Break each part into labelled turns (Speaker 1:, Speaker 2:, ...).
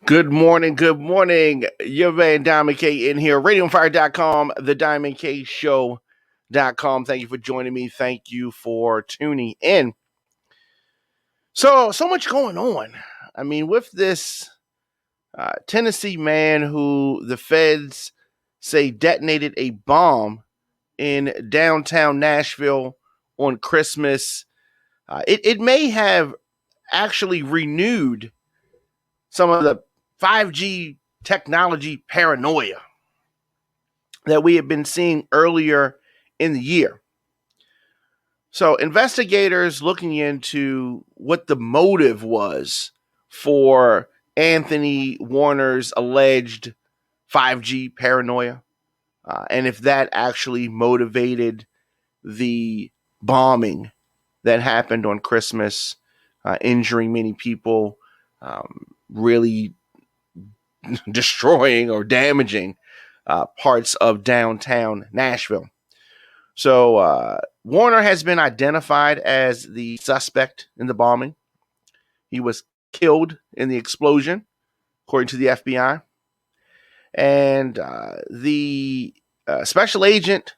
Speaker 1: Good morning, good morning. Your man Diamond K in here, radioonfire.com, the Diamond K Show.com. Thank you for joining me. Thank you for tuning in. So much going on. I mean, with this Tennessee man who the feds say detonated a bomb in downtown Nashville on Christmas, it may have actually renewed some of the 5G technology paranoia that we had been seeing earlier in the year. So, investigators looking into what the motive was for Anthony Warner's alleged 5G paranoia, and if that actually motivated the bombing that happened on Christmas, injuring many people, really destroying or damaging parts of downtown Nashville. So Warner has been identified as the suspect in the bombing. He was killed in the explosion, according to the FBI. And the special agent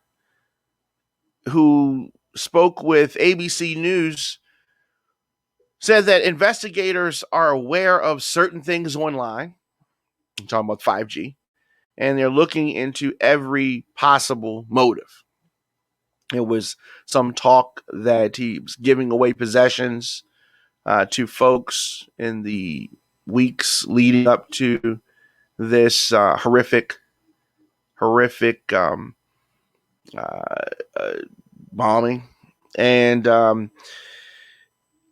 Speaker 1: who spoke with ABC News said that investigators are aware of certain things online. I'm talking about 5G. And they're looking into every possible motive. There was some talk that he was giving away possessions to folks in the weeks leading up to this horrific bombing, and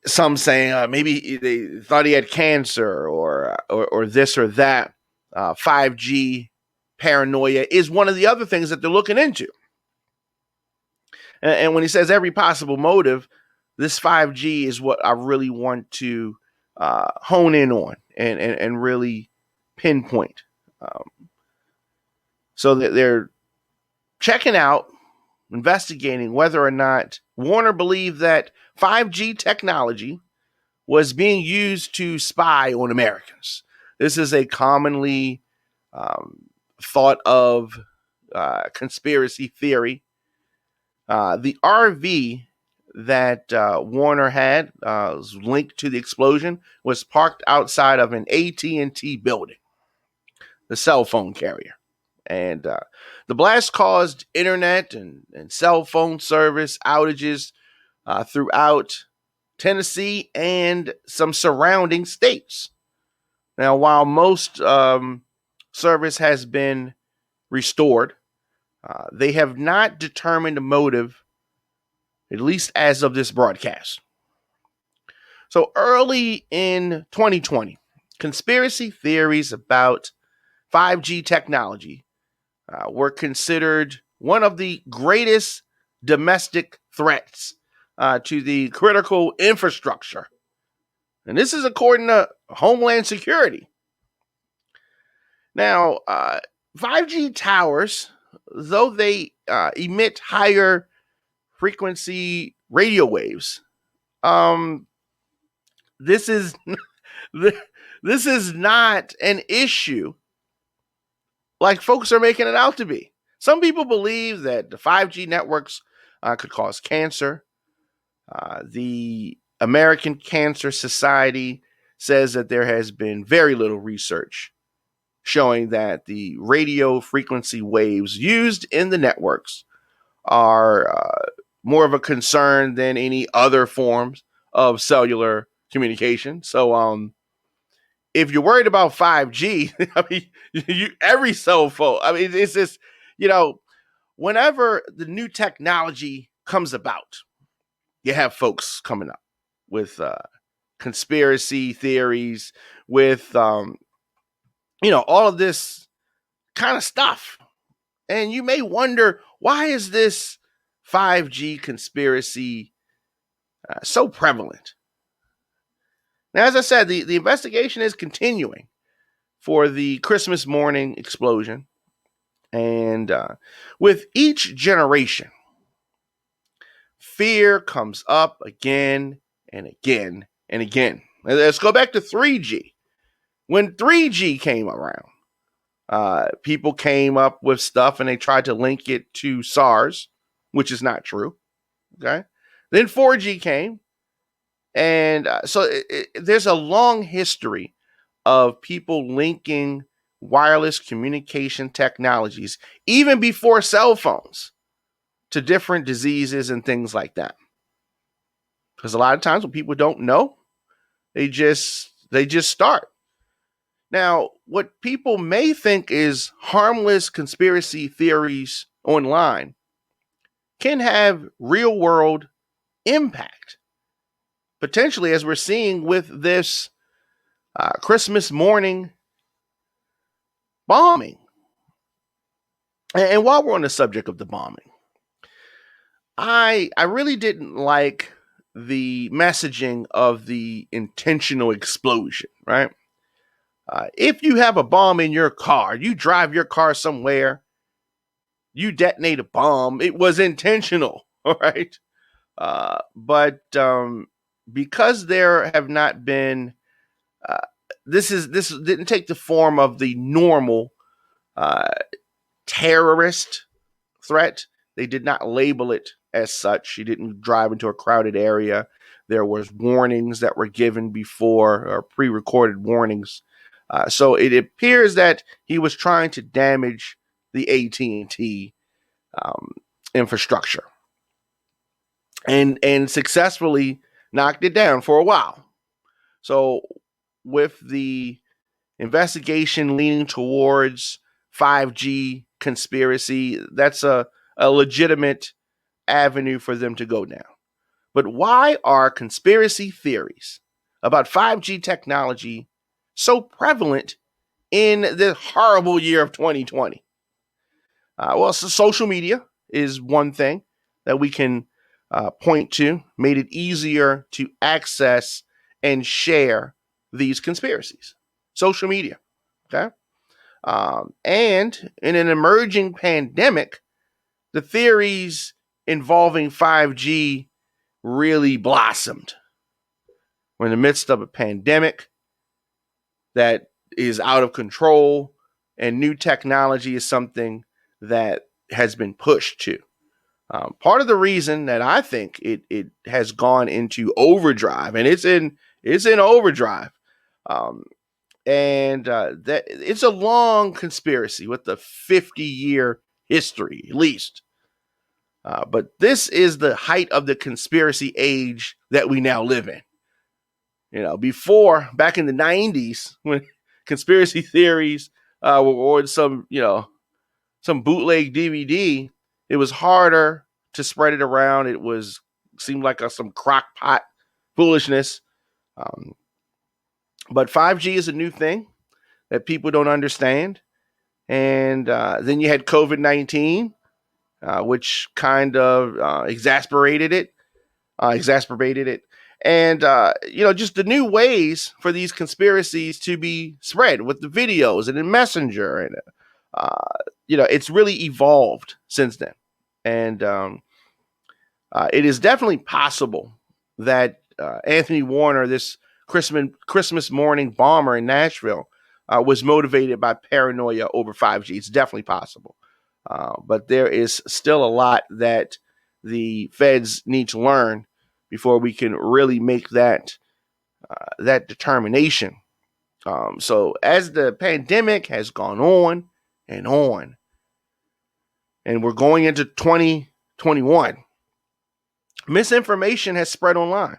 Speaker 1: some saying maybe they thought he had cancer or this or that. 5G paranoia is one of the other things that they're looking into. And when he says every possible motive, this 5G is what I really want to hone in on and really pinpoint. So that they're checking out, investigating whether or not Warner believed that 5G technology was being used to spy on Americans. This is a commonly thought of conspiracy theory. The RV that Warner had was linked to the explosion was parked outside of an AT&T building, the cell phone carrier. And the blast caused internet and cell phone service outages throughout Tennessee and some surrounding states. Now, while most service has been restored, they have not determined a motive, at least as of this broadcast. So early in 2020, conspiracy theories about 5G technology were considered one of the greatest domestic threats to the critical infrastructure. And this is according to Homeland Security. Now, 5G towers, though they emit higher frequency radio waves, this is this is not an issue like folks are making it out to be. Some people believe that the 5G networks could cause cancer. The American Cancer Society says that there has been very little research showing that the radio frequency waves used in the networks are more of a concern than any other forms of cellular communication. So, if you're worried about 5G, I mean, every cell phone. I mean, it's just, whenever the new technology comes about, you have folks coming up with conspiracy theories, with all of this kind of stuff, and you may wonder, why is this 5G conspiracy so prevalent? Now, as I said, the investigation is continuing for the Christmas morning explosion. And with each generation, fear comes up again and again and again. Let's go back to 3G. When 3G came around, people came up with stuff and they tried to link it to SARS, which is not true. Okay. Then 4G came. And there's a long history of people linking wireless communication technologies, even before cell phones, to different diseases and things like that. Because a lot of times when people don't know, they just start. Now, what people may think is harmless conspiracy theories online can have real world impact, potentially, as we're seeing with this Christmas morning bombing. And while we're on the subject of the bombing, I really didn't like the messaging of the intentional explosion, right? If you have a bomb in your car, you drive your car somewhere, you detonate a bomb, it was intentional, all right? But because there have not been, this didn't take the form of the normal terrorist threat. They did not label it as such. He didn't drive into a crowded area. There was warnings that were given before, or pre-recorded warnings. So it appears that he was trying to damage the AT&T infrastructure, and successfully knocked it down for a while. So with the investigation leaning towards 5G conspiracy, that's a legitimate avenue for them to go down. But why are conspiracy theories about 5G technology so prevalent in the horrible year of 2020? So social media is one thing that we can point to, made it easier to access and share these conspiracies. Social media, okay? And in an emerging pandemic, the theories involving 5G really blossomed. We're in the midst of a pandemic that is out of control, and new technology is something that has been pushed to. Part of the reason that I think it has gone into overdrive, and it's in overdrive, and that it's a long conspiracy with a 50-year history at least. But this is the height of the conspiracy age that we now live in. Back in the 90s, when conspiracy theories were on some bootleg DVD, it was harder to spread it around. Seemed like some crockpot foolishness. But 5G is a new thing that people don't understand. And then you had COVID-19, which kind of exacerbated it. And, just the new ways for these conspiracies to be spread with the videos and in Messenger. And, it's really evolved since then. And it is definitely possible that Anthony Warner, this Christmas morning bomber in Nashville, was motivated by paranoia over 5G. It's definitely possible. But there is still a lot that the feds need to learn before we can really make that determination. So as the pandemic has gone on, and we're going into 2021, misinformation has spread online,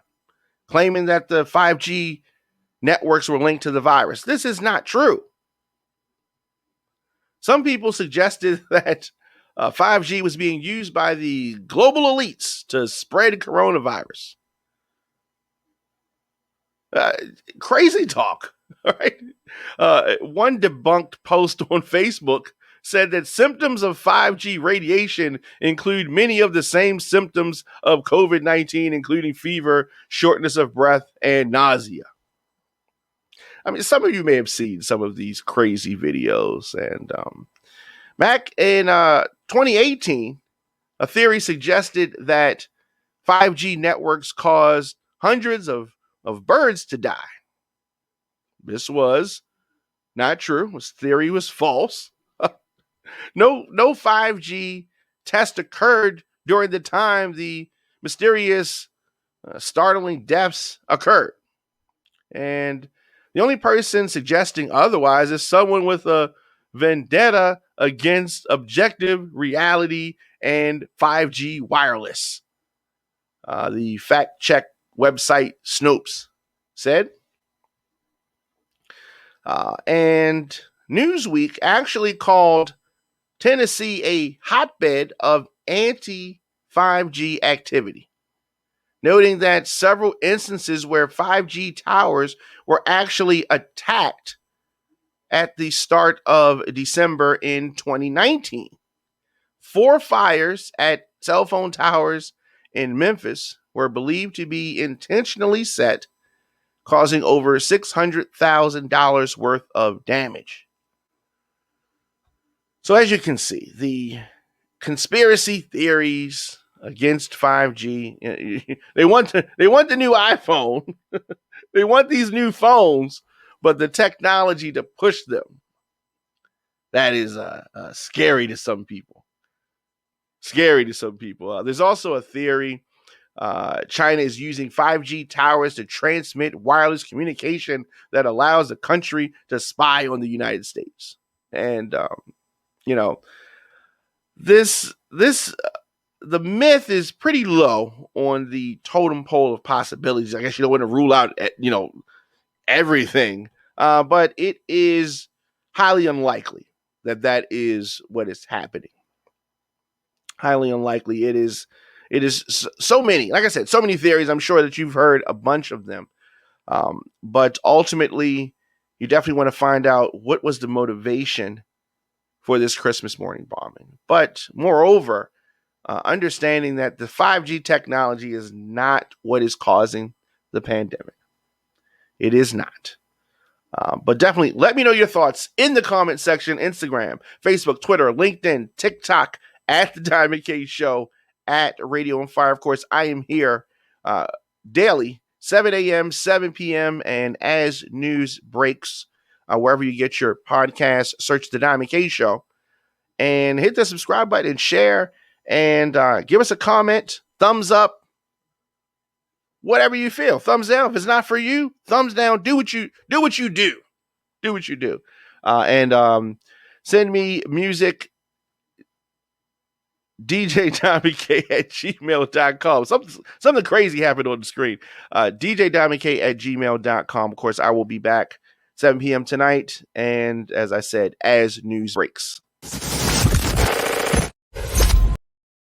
Speaker 1: claiming that the 5G networks were linked to the virus. This is not true. Some people suggested that 5G was being used by the global elites to spread coronavirus. Crazy talk, right? One debunked post on Facebook said that symptoms of 5G radiation include many of the same symptoms of COVID-19, including fever, shortness of breath, and nausea. I mean, some of you may have seen some of these crazy videos. And back in 2018, a theory suggested that 5G networks caused hundreds of birds to die. This was Not true. His theory was false. No 5G test occurred during the time the mysterious, startling deaths occurred. And the only person suggesting otherwise is someone with a vendetta against objective reality and 5G wireless. The fact check website Snopes said. And Newsweek actually called Tennessee a hotbed of anti 5G activity, noting that several instances where 5G towers were actually attacked at the start of December in 2019. 4 fires at cell phone towers in Memphis were believed to be intentionally set, causing over $600,000 worth of damage. So as you can see, the conspiracy theories against 5G, they want the new iPhone. They want these new phones, but the technology to push them, that is scary to some people. There's also a theory China is using 5G towers to transmit wireless communication that allows the country to spy on the United States. And the myth is pretty low on the totem pole of possibilities. I guess you don't want to rule out, everything, but it is highly unlikely that is what is happening. Highly unlikely. It is so many. Like I said, so many theories. I'm sure that you've heard a bunch of them, but ultimately, you definitely want to find out what was the motivation for this Christmas morning bombing. But moreover, understanding that the 5G technology is not what is causing the pandemic. It is not. But definitely let me know your thoughts in the comment section, Instagram, Facebook, Twitter, LinkedIn, TikTok, at The Diamond K Show, at Radio on Fire. Of course, I am here daily, 7 a.m., 7 p.m., and as news breaks, wherever you get your podcast, search The Diamond K Show, and hit the subscribe button and share, and give us a comment, thumbs up, whatever you feel. Thumbs down. If it's not for you, thumbs down. Do what you do. Do what you do. And send me music, djdiamondk@gmail.com. Something crazy happened on the screen. djdiamondk@gmail.com. Of course, I will be back 7 p.m. tonight. And as I said, as news breaks.